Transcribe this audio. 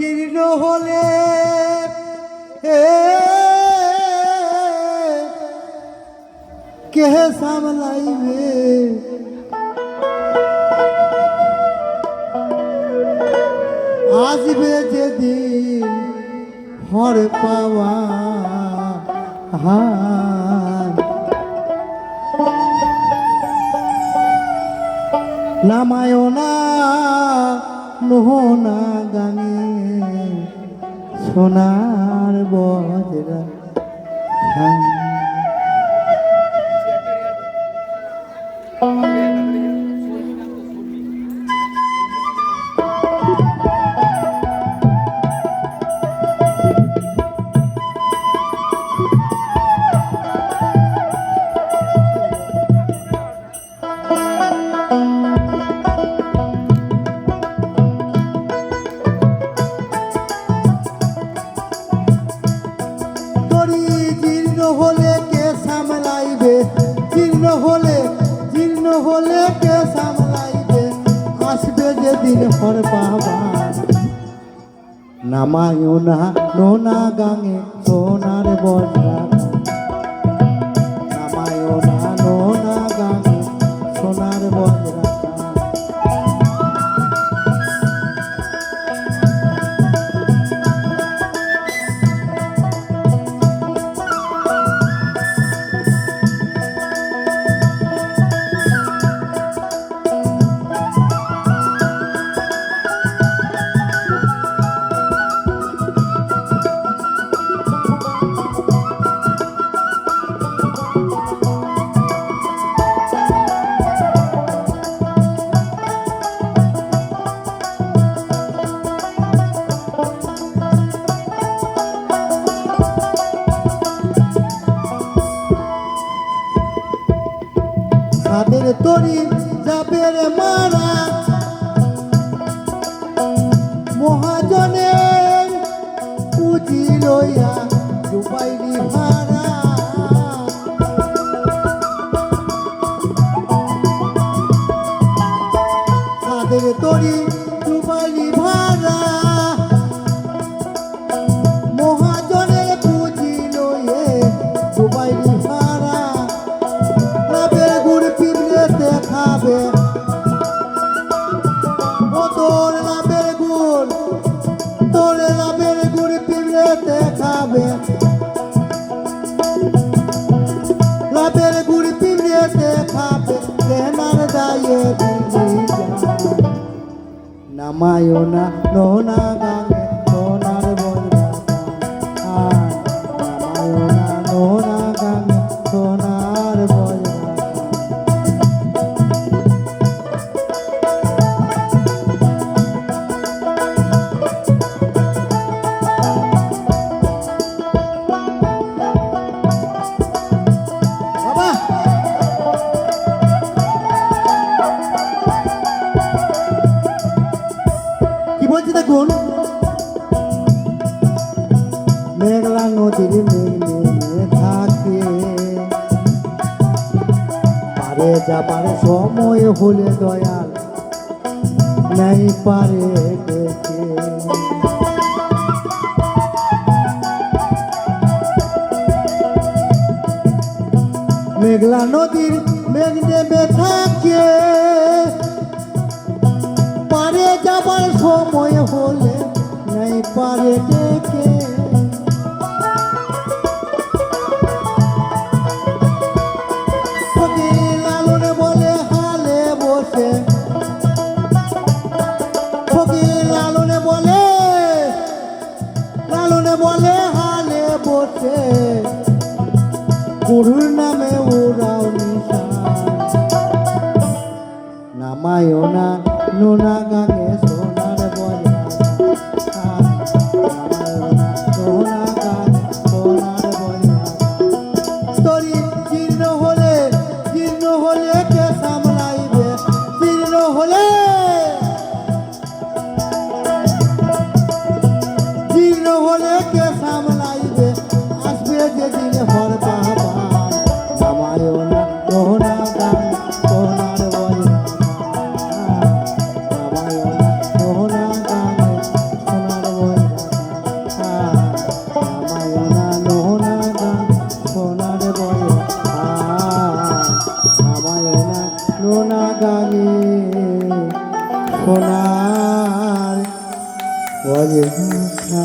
জীর্ণ হলে কে সামলাইবে আসবে যেদিন হর পাওয়া নামায় না নোহনা গানে সোনার বজরা হলে কে সামলাইবে জীর্ণ হলে কে সামলাইবে আসবে যেদিন হর পাবা নামায় না নোনা গাঙে সোনার বজরা নামায় না নোনা গাঙে সোনার বজরা তাদের তরি যাবে রে মারা মহাজনের পুঁজি লইয়া ডুবাইলি ভাড়া তাদের তরি ডুবাইলি ভাড়া মহাজনের পুঁজি লইয়ে ডুবাইলি ভাড়া দেখাবে ও তোর লাভের গুড় পিবড়ে দেখাবে লাভের গুড় পিবড়ে দেখাবে কেনার দায়ে নামায় না নোনা গাঙে সোনার বজরা নামায় না নোনা গাঙে সোনার বজরা দেখুন মেঘলা নদীর মেঘে থাকে পারে যাবার সময় হলে দয়াল নাই পারে দেখে মেঘলা নদীর মেঘ নেমে থাকে পারে যাবার সময় হলে নাই পারে ডেকে লালন বলে হালে বসে লালনে বলে হালে বসে গুরুর নামে উড়াও নিশান নামায় না নোনা গাঙে সোনার বজরা সোনা গাঙে সোনার বজরা তরি জীর্ণ হলে কে সামলাইবে জীর্ণ হলে কে সামলাইবে আসবে যেদিন হর পাবা নামায় না নোনা গাঙে সোনার বজরা নোনা নোনা গানে সোনার বলে ভাষা